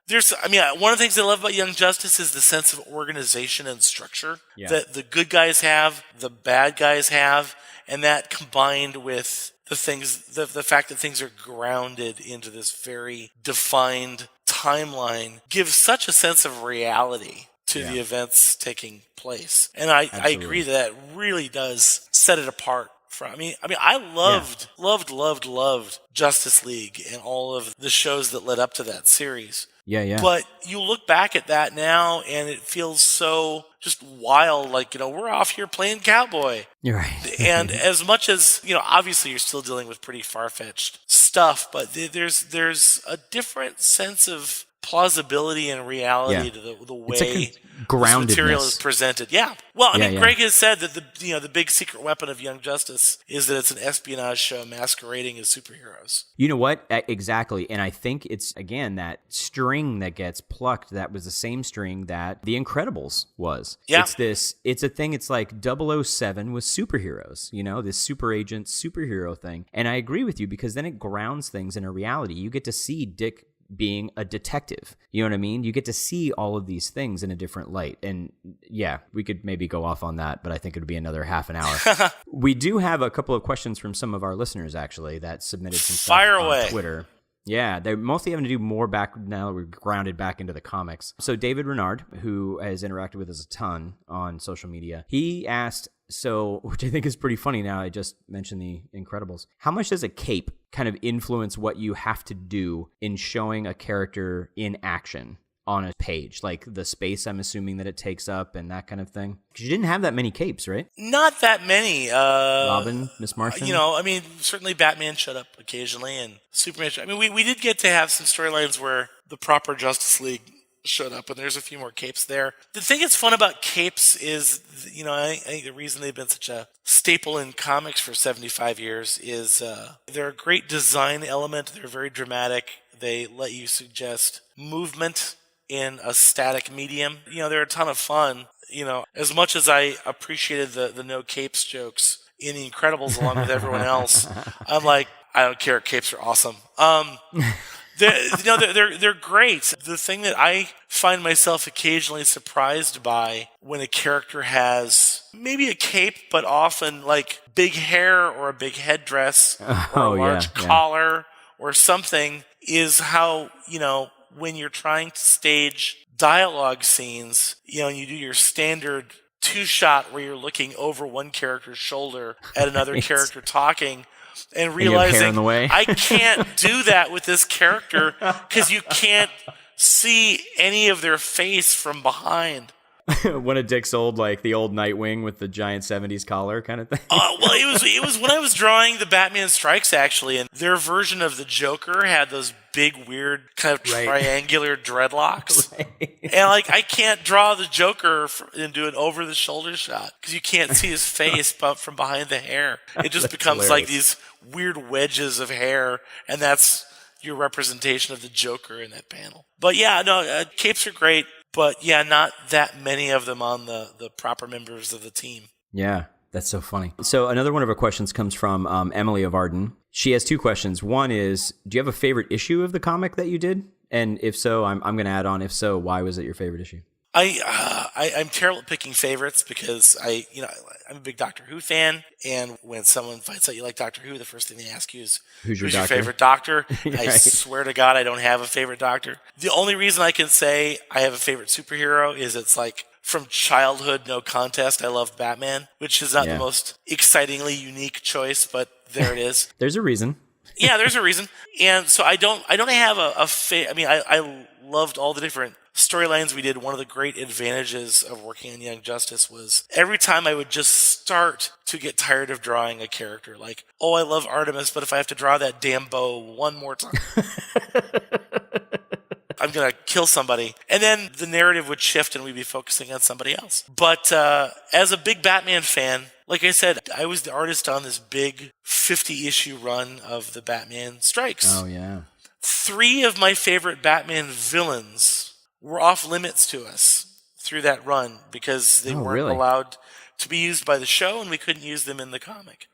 one of the things I love about Young Justice is the sense of organization and structure that the good guys have, the bad guys have, and that combined with the fact that things are grounded into this very defined timeline gives such a sense of reality to the events taking place. And I agree that really does set it apart from, I loved Justice League and all of the shows that led up to that series.
Yeah.
But you look back at that now and it feels so just wild, we're off here playing cowboy.
You're right.
And as much as, obviously you're still dealing with pretty far-fetched stuff, but there's a different sense of plausibility and reality to the way this material is presented. Yeah. Well, Greg has said that the big secret weapon of Young Justice is that it's an espionage show masquerading as superheroes. You know what?
Exactly. And I think it's, again, that string that gets plucked, that was the same string that The Incredibles was.
Yeah.
It's a thing, it's like 007 with superheroes, this super agent superhero thing. And I agree with you because then it grounds things in a reality. You get to see Dick being a detective. You know what I mean? You get to see all of these things in a different light. And yeah, we could maybe go off on that, but I think it would be another half an hour. We do have a couple of questions from some of our listeners, actually, that submitted some stuff on Twitter. Yeah, they're mostly having to do more back now that we're grounded back into the comics. So David Renard, who has interacted with us a ton on social media, he asked, which I think is pretty funny now, I just mentioned The Incredibles. How much does a cape kind of influence what you have to do in showing a character in action on a page? Like the space, I'm assuming, that it takes up and that kind of thing? Because you didn't have that many capes, right?
Not that many.
Robin, Miss Martian?
Certainly Batman showed up occasionally and Superman showed up. We did get to have some storylines where the proper Justice League showed up, and there's a few more capes there. The thing that's fun about capes is, I think the reason they've been such a staple in comics for 75 years is they're a great design element. They're very dramatic. They let you suggest movement in a static medium. They're a ton of fun. As much as I appreciated the no capes jokes in The Incredibles along with everyone else, I'm like, I don't care. Capes are awesome. They're great. The thing that I find myself occasionally surprised by when a character has maybe a cape, but often like big hair or a big headdress or a large collar or something, is how, when you're trying to stage dialogue scenes, and you do your standard two-shot where you're looking over one character's shoulder at another character talking, and realizing I can't do that with this character because you can't see any of their face from behind.
One of Dick's the old Nightwing with the giant 70s collar kind of thing.
Well, it was when I was drawing the Batman Strikes, actually, and their version of the Joker had those big, weird, kind of triangular dreadlocks. Right. And, I can't draw the Joker and do an over-the-shoulder shot because you can't see his face from behind the hair. It just becomes hilarious. Like these weird wedges of hair, and that's your representation of the Joker in that panel. But, capes are great. But, not that many of them on the proper members of the team. Yeah, that's so funny. So another one of our questions comes from Emily of Arden. She has two questions. One is, do you have a favorite issue of the comic that you did? And if so, I'm going to add on, if so, why was it your favorite issue? I'm terrible at picking favorites because I'm a big Doctor Who fan, and when someone finds out you like Doctor Who, the first thing they ask you is, who's your favorite Doctor? Right. I swear to God, I don't have a favorite Doctor. The only reason I can say I have a favorite superhero is it's from childhood, no contest, I love Batman, which is not the most excitingly unique choice, but there it is. There's a reason. Yeah, there's a reason. And so I don't have I loved all the different storylines we did. One of the great advantages of working on Young Justice was every time I would just start to get tired of drawing a character, I love Artemis, but if I have to draw that damn bow one more time, I'm going to kill somebody. And then the narrative would shift and we'd be focusing on somebody else. But as a big Batman fan, like I said, I was the artist on this big 50-issue run of the Batman Strikes. Oh, yeah. 3 of my favorite Batman villains were off limits to us through that run because they weren't allowed to be used by the show and we couldn't use them in the comic.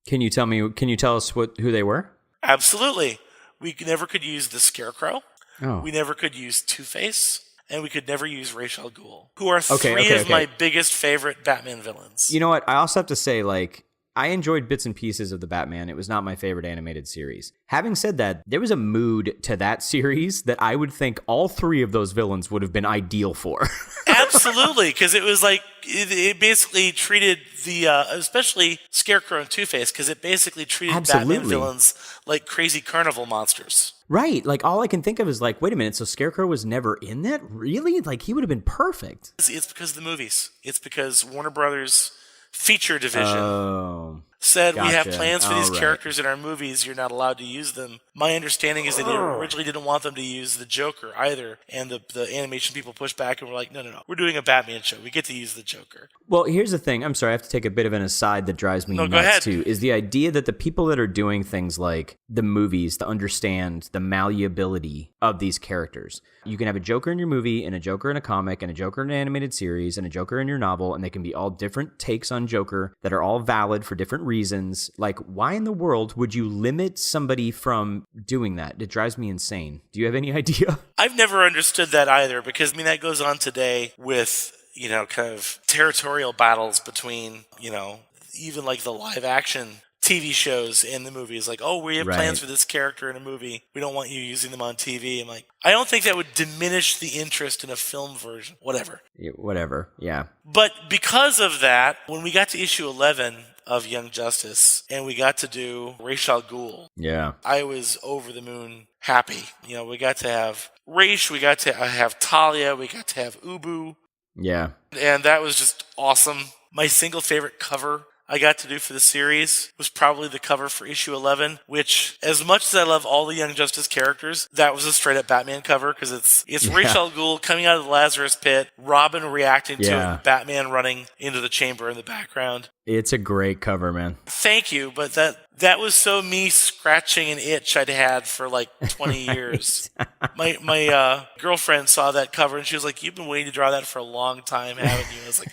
Can you tell us who they were? Absolutely. We never could use the Scarecrow. Oh. We never could use Two-Face. And we could never use Ra's al Ghul, who are three of my biggest favorite Batman villains. You know what? I also have to say, I enjoyed bits and pieces of the Batman. It was not my favorite animated series. Having said that, there was a mood to that series that I would think all 3 of those villains would have been ideal for. Absolutely, because it was it basically treated especially Scarecrow and Two-Face, because it basically treated Batman villains like crazy carnival monsters. Right. All I can think of is wait a minute, so Scarecrow was never in that? Really? He would have been perfect. It's because of the movies. It's because Warner Brothers feature division said, we have plans for these characters in our movies. You're not allowed to use them. My understanding is that they originally didn't want them to use the Joker either. And the animation people pushed back and were like, no. We're doing a Batman show. We get to use the Joker. Well, here's the thing. I'm sorry. I have to take a bit of an aside that drives me nuts too, is the idea that the people that are doing things like the movies to understand the malleability of these characters. You can have a Joker in your movie and a Joker in a comic and a Joker in an animated series and a Joker in your novel, and they can be all different takes on Joker that are all valid for different reasons. Why in the world would you limit somebody from doing that? It drives me insane. Do you have any idea? I've never understood that either, because that goes on today with, kind of territorial battles between, even the live action TV shows and the movies. We have plans for this character in a movie. We don't want you using them on TV. I'm I don't think that would diminish the interest in a film version. Whatever. Yeah. But because of that, when we got to issue 11 of Young Justice and we got to do Ra's al Ghul, I was over the moon happy. We got to have Ra's, we got to have Talia, we got to have Ubu. Yeah. And that was just awesome. My single favorite cover I got to do for the series was probably the cover for issue 11, which, as much as I love all the Young Justice characters, that was a straight-up Batman cover, because it's Ra's al Ghul coming out of the Lazarus Pit, Robin reacting to it, Batman running into the chamber in the background. It's a great cover, man. Thank you, but that was so me scratching an itch I'd had for 20 years. My girlfriend saw that cover and she was like, "You've been waiting to draw that for a long time, haven't you?" I was like,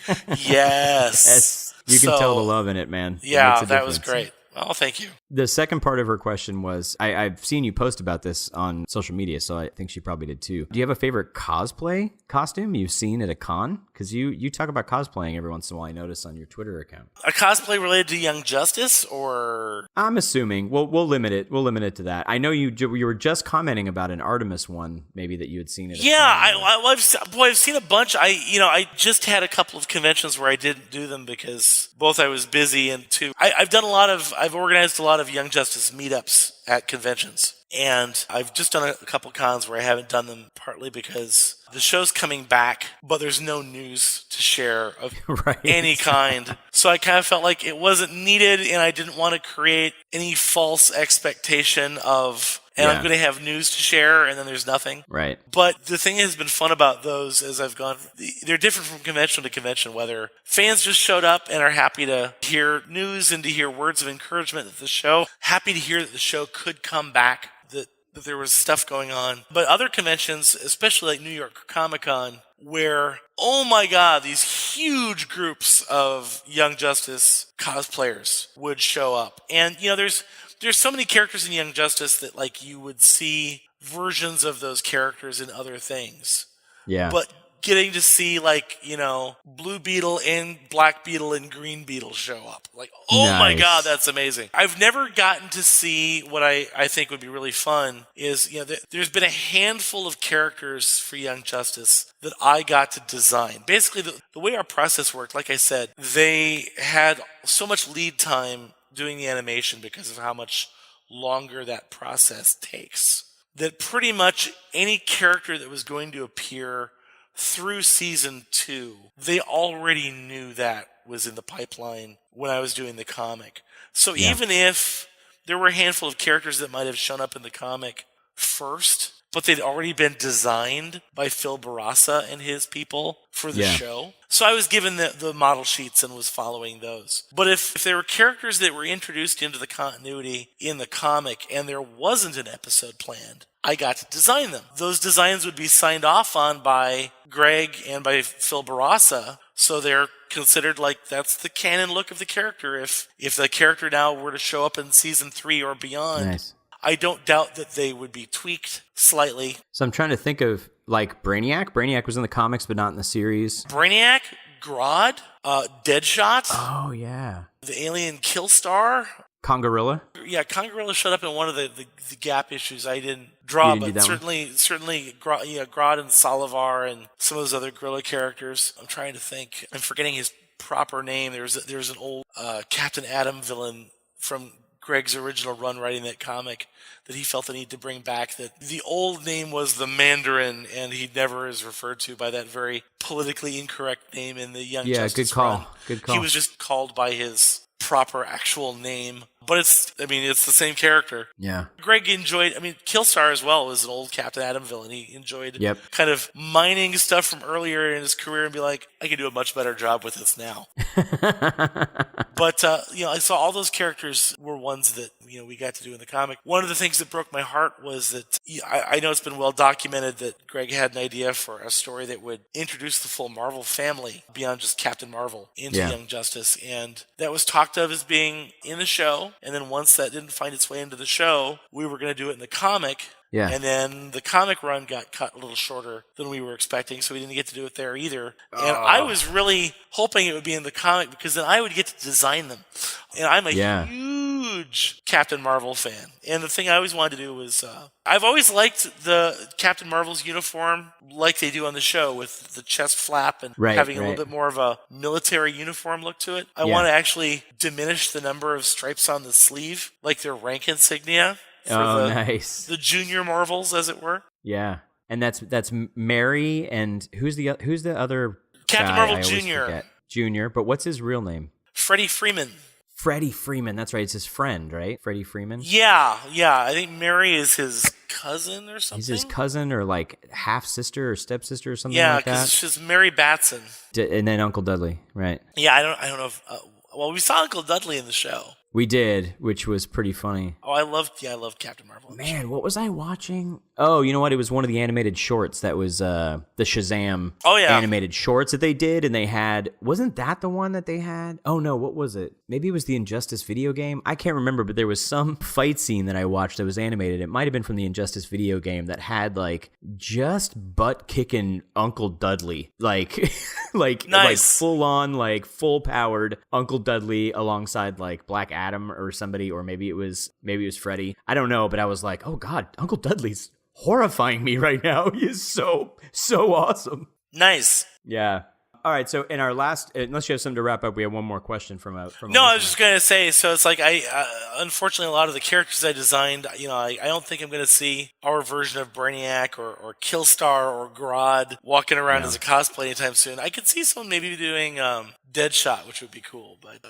yes. You can tell the love in it, man. Yeah, that was great. Well, thank you.
The second part of her question was, I've seen you post about this on social media, so I think she probably did too. Do you have a favorite cosplay costume you've seen at a con? Because you talk about cosplaying every once in a while, I notice on your Twitter account.
A cosplay related to Young Justice, or
I'm assuming. We'll limit it. We'll limit it to that. I know you were just commenting about an Artemis one, maybe that you had seen it.
I've seen a bunch. I just had a couple of conventions where I didn't do them because both I was busy and two, I've organized a lot of Young Justice meetups at conventions. And I've just done a couple cons where I haven't done them, partly because the show's coming back, but there's no news to share of any kind. So I kind of felt like it wasn't needed, and I didn't want to create any false expectation of, I'm going to have news to share, and then there's nothing.
Right.
But the thing has been fun about those as I've gone, they're different from convention to convention, whether fans just showed up and are happy to hear news and to hear words of encouragement at the show, happy to hear that the show could come back, that there was stuff going on. But other conventions, especially like New York Comic Con, where, oh my God, these huge groups of Young Justice cosplayers would show up. And, there's so many characters in Young Justice that, like, you would see versions of those characters in other things.
Yeah.
But getting to see, like, Blue Beetle and Black Beetle and Green Beetle show up. Like, oh my God, that's amazing. I've never gotten to see what I think would be really fun is, there's been a handful of characters for Young Justice that I got to design. Basically, the way our process worked, like I said, they had so much lead time doing the animation because of how much longer that process takes, that pretty much any character that was going to appear through season 2, they already knew that was in the pipeline when I was doing the comic. So even if there were a handful of characters that might have shown up in the comic first, but they'd already been designed by Phil Barassa and his people for the show. So I was given the model sheets and was following those. But if there were characters that were introduced into the continuity in the comic and there wasn't an episode planned, I got to design them. Those designs would be signed off on by Greg and by Phil Barassa, so they're considered like that's the canon look of the character. If the character now were to show up in season 3 or beyond, I don't doubt that they would be tweaked slightly.
So I'm trying to think of, like, Brainiac. Brainiac was in the comics, but not in the series.
Brainiac, Grodd, Deadshot.
Oh, yeah.
The alien Killstar.
Kongorilla?
Yeah, Kongorilla showed up in one of the Gap issues I didn't draw, but certainly Grodd and Salivar and some of those other gorilla characters. I'm trying to think. I'm forgetting his proper name. There's an old Captain Atom villain from Greg's original run writing that comic that he felt the need to bring back. That the old name was the Mandarin, and he never is referred to by that very politically incorrect name in the Young Justice
good call.
run.
Good call.
He was just called by his proper actual name, but it's the same character.
Yeah.
Greg enjoyed, Killstar as well was an old Captain Atom villain. He enjoyed kind of mining stuff from earlier in his career and be like, I can do a much better job with this now. But, I saw all those characters were ones that, we got to do in the comic. One of the things that broke my heart was that I know it's been well documented that Greg had an idea for a story that would introduce the full Marvel family beyond just Captain Marvel into Young Justice. And that was talked of as being in the show. And then once that didn't find its way into the show, we were going to do it in the comic.
Yeah.
And then the comic run got cut a little shorter than we were expecting, so we didn't get to do it there either. And I was really hoping it would be in the comic because then I would get to design them. And I'm a huge Captain Marvel fan. And the thing I always wanted to do was, I've always liked the Captain Marvel's uniform like they do on the show with the chest flap and having a little bit more of a military uniform look to it. I want to actually diminish the number of stripes on the sleeve, like their rank insignia.
Nice.
The junior Marvels, as it were.
Yeah, and that's Mary and who's the other
Captain
guy?
Marvel Jr.
Junior, but what's his real name?
Freddie Freeman.
Freddie Freeman. That's right. It's his friend, right? Freddie Freeman.
Yeah. I think Mary is his cousin or something.
He's his cousin or like half sister or stepsister or something like that.
Yeah, because she's Mary Batson.
And then Uncle Dudley, right?
Yeah, I don't know if. We saw Uncle Dudley in the show.
We did, which was pretty funny.
Oh, I loved Captain Marvel.
Man, what was I watching? Oh, you know what? It was one of the animated shorts that was the Shazam animated shorts that they did, and they had, wasn't that the one that they had? Oh no, what was it? maybe it was the Injustice video game. I can't remember, but there was some fight scene that I watched that was animated. It might have been from the Injustice video game that had like just butt kicking Uncle Dudley, like like full on, like full powered Uncle Dudley alongside like Black Adam or somebody, or maybe it was Freddy. I don't know, but I was like, oh God, Uncle Dudley's horrifying me right now. He is so awesome.
Nice.
Yeah. All right, so in our last, unless you have something to wrap up, we have one more question from a
No, I was just going to say, so it's like unfortunately, a lot of the characters I designed, I don't think I'm going to see our version of Brainiac or Killstar or Grodd walking around as a cosplay anytime soon. I could see someone maybe doing Deadshot, which would be cool, but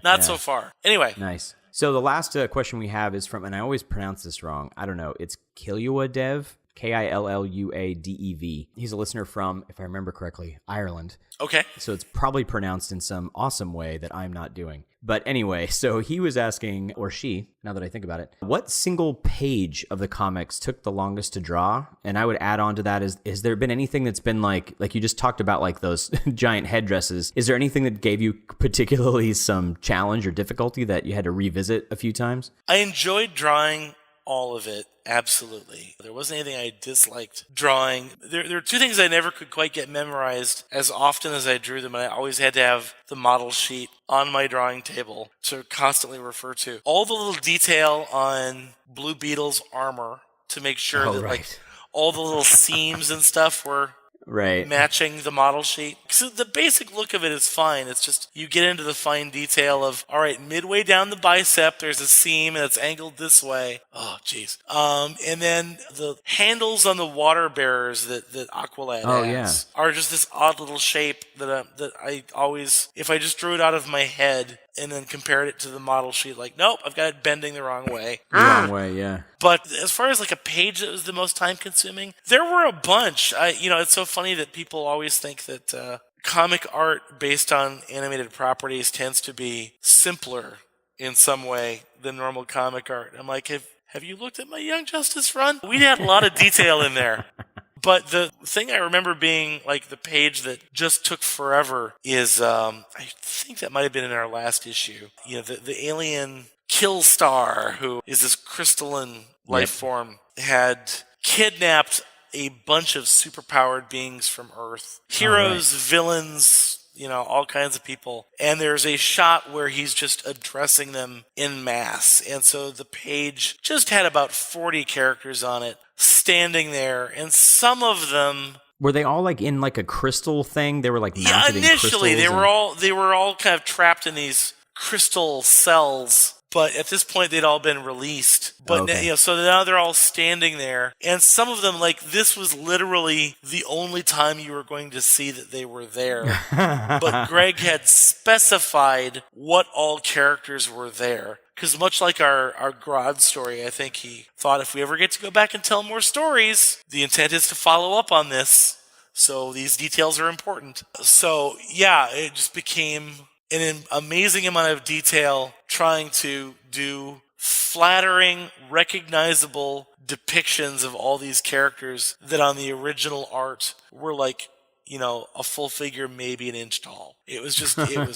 not so far. Anyway.
Nice. So the last question we have is from, and I always pronounce this wrong, I don't know, it's Killua Dev. Killuadev. He's a listener from, if I remember correctly, Ireland.
Okay.
So it's probably pronounced in some awesome way that I'm not doing. But anyway, so he was asking, or she, now that I think about it, what single page of the comics took the longest to draw? And I would add on to that is there been anything that's been like you just talked about, like those giant headdresses. Is there anything that gave you particularly some challenge or difficulty that you had to revisit a few times?
I enjoyed drawing all of it, absolutely. There wasn't anything I disliked drawing. There are two things I never could quite get memorized as often as I drew them, and I always had to have the model sheet on my drawing table to constantly refer to. All the little detail on Blue Beetle's armor to make sure that like all the little seams and stuff were matching the model sheet. So the basic look of it is fine. It's just you get into the fine detail of, all right, midway down the bicep, there's a seam and it's angled this way. Oh, jeez. And then the handles on the water bearers that Aqualad adds are just this odd little shape that I always, if I just drew it out of my head and then compared it to the model sheet, like, nope, I've got it bending the wrong way.
Wrong way, yeah.
But as far as like a page that was the most time consuming, there were a bunch. It's so funny that people always think that comic art based on animated properties tends to be simpler in some way than normal comic art. I'm like, have you looked at my Young Justice run? We had a lot of detail in there. But the thing I remember being like the page that just took forever is, I think that might have been in our last issue. The alien Killstar, who is this crystalline life form, had kidnapped a bunch of superpowered beings from Earth. Heroes, villains, all kinds of people. And there's a shot where he's just addressing them en masse. And so the page just had about 40 characters on it standing there. And some of them...
Were they all like in like a crystal thing? They were like mounted in crystals?
Initially, they were all kind of trapped in these crystal cells. But at this point, they'd all been released. But so now they're all standing there. And some of them, like, this was literally the only time you were going to see that they were there. But Greg had specified what all characters were there. Because much like our Grodd story, I think he thought if we ever get to go back and tell more stories, the intent is to follow up on this. So these details are important. So, yeah, it just became an amazing amount of detail trying to do flattering, recognizable depictions of all these characters that on the original art were like, a full figure, maybe an inch tall. It was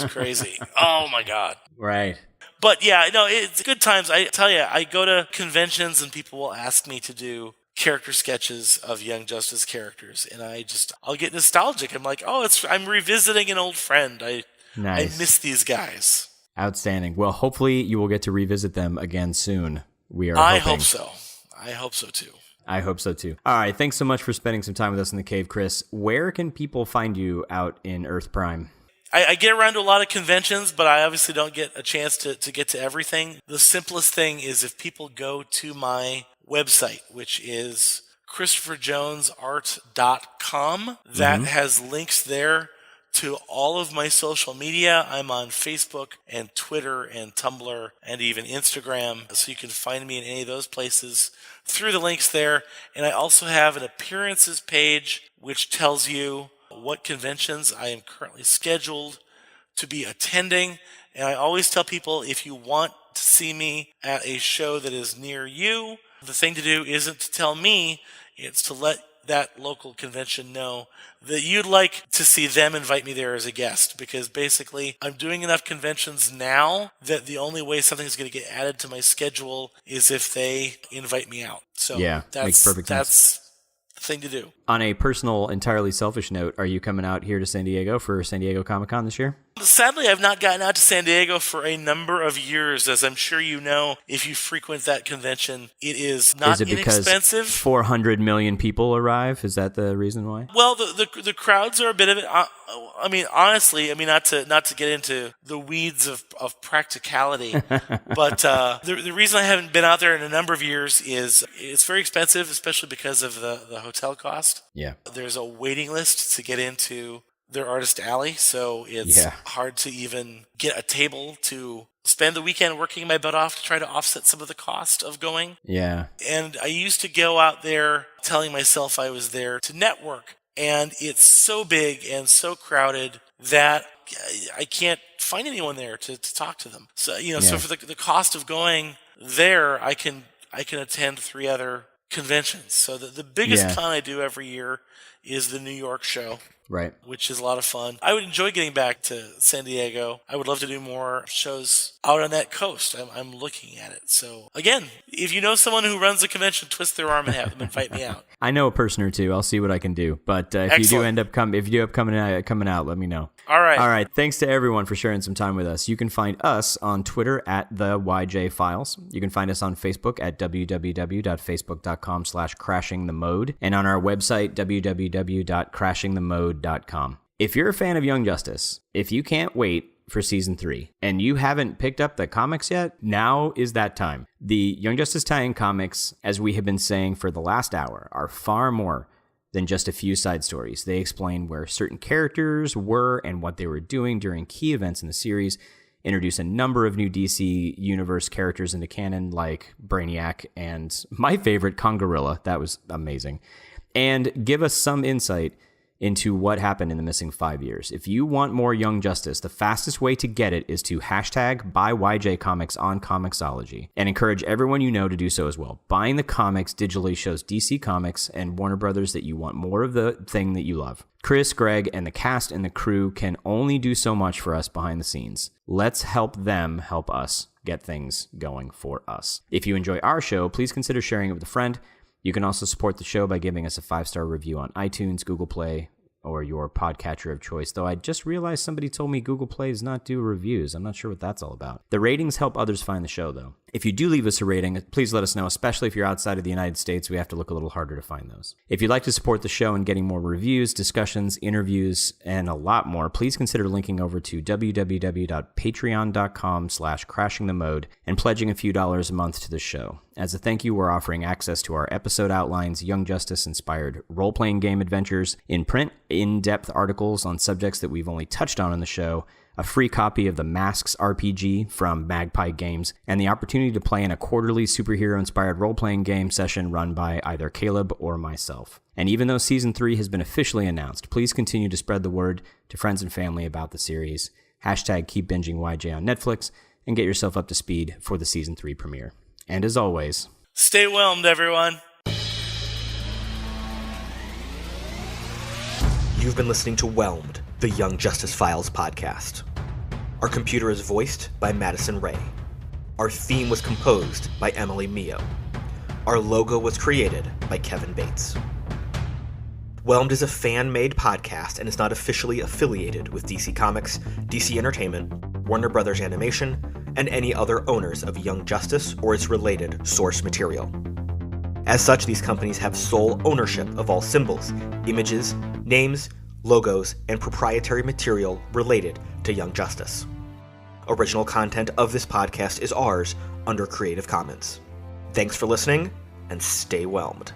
crazy. Oh my God.
Right.
But yeah, no, it's good times. I tell you, I go to conventions and people will ask me to do character sketches of Young Justice characters. And I'll get nostalgic. I'm like, I'm revisiting an old friend.
Nice.
I miss these guys.
Outstanding. Well, hopefully you will get to revisit them again soon.
I hope so. I hope so too.
I hope so too. All right. Thanks so much for spending some time with us in the cave, Chris. Where can people find you out in Earth Prime?
I get around to a lot of conventions, but I obviously don't get a chance to get to everything. The simplest thing is if people go to my website, which is ChristopherJonesArt.com. That has links there to all of my social media. I'm on Facebook and Twitter and Tumblr and even Instagram, so you can find me in any of those places through the links there. And I also have an appearances page, which tells you what conventions I am currently scheduled to be attending. And I always tell people, if you want to see me at a show that is near you, the thing to do isn't to tell me, it's to let that local convention know that you'd like to see them invite me there as a guest, because basically I'm doing enough conventions now that the only way something's going to get added to my schedule is if they invite me out. So
Yeah, makes perfect sense.
That's the thing to do.
On a personal, entirely selfish note, are you coming out here to San Diego for San Diego Comic-Con this year?
Sadly, I've not gotten out to San Diego for a number of years. As I'm sure you know, if you frequent that convention, it is not inexpensive.
400 million people arrive? Is that the reason why?
Well, the crowds are a bit of it. I mean, honestly, not to get into the weeds of practicality, but the reason I haven't been out there in a number of years is it's very expensive, especially because of the hotel cost.
Yeah.
There's a waiting list to get into their artist alley, so it's hard to even get a table to spend the weekend working my butt off to try to offset some of the cost of going.
Yeah.
And I used to go out there telling myself I was there to network, and it's so big and so crowded that I can't find anyone there to talk to them. So, so for the cost of going there, I can attend 3 other conventions. So the biggest con I do every year is the New York show.
Right.
Which is a lot of fun. I would enjoy getting back to San Diego. I would love to do more shows out on that coast. I'm looking at it. So, again, if you know someone who runs a convention, twist their arm and have them invite me out.
I know a person or two. I'll see what I can do. But if you do end up coming out, let me know.
All right.
All right. Thanks to everyone for sharing some time with us. You can find us on Twitter at the YJ Files. You can find us on Facebook at www.facebook.com/crashingthemode and on our website www.crashingthemode.com. If you're a fan of Young Justice, if you can't wait for season 3 and you haven't picked up the comics yet, now is that time. The Young Justice tie-in comics, as we have been saying for the last hour, are far more than just a few side stories. They explain where certain characters were and what they were doing during key events in the series, introduce a number of new DC Universe characters into canon like Brainiac and my favorite, Kongorilla. That was amazing. And give us some insight into what happened in the missing 5 years. If you want more Young Justice, the fastest way to get it is to #BuyYJComics on Comixology and encourage everyone you know to do so as well. Buying the comics digitally shows DC Comics and Warner Brothers that you want more of the thing that you love. Chris, Greg, and the cast and the crew can only do so much for us behind the scenes. Let's help them help us get things going for us. If you enjoy our show, please consider sharing it with a friend. You can also support the show by giving us a 5-star review on iTunes, Google Play, or your podcatcher of choice, though I just realized somebody told me Google Play does not do reviews. I'm not sure what that's all about. The ratings help others find the show, though. If you do leave us a rating, please let us know, especially if you're outside of the United States. We have to look a little harder to find those. If you'd like to support the show and getting more reviews, discussions, interviews, and a lot more, please consider linking over to www.patreon.com/crashingthemode and pledging a few dollars a month to the show. As a thank you, we're offering access to our episode outlines, Young Justice-inspired role-playing game adventures in print, in-depth articles on subjects that we've only touched on in the show, a free copy of the Masks RPG from Magpie Games, and the opportunity to play in a quarterly superhero-inspired role-playing game session run by either Caleb or myself. And even though Season 3 has been officially announced, please continue to spread the word to friends and family about the series. #KeepBingingYJ on Netflix, and get yourself up to speed for the Season 3 premiere. And as always,
stay whelmed, everyone.
You've been listening to Whelmed, the Young Justice Files podcast. Our computer is voiced by Madison Ray. Our theme was composed by Emily Mio. Our logo was created by Kevin Bates. Whelmed is a fan-made podcast and is not officially affiliated with DC Comics, DC Entertainment, Warner Brothers Animation, and any other owners of Young Justice or its related source material. As such, these companies have sole ownership of all symbols, images, names, logos, and proprietary material related to Young Justice. Original content of this podcast is ours under Creative Commons. Thanks for listening, and stay whelmed.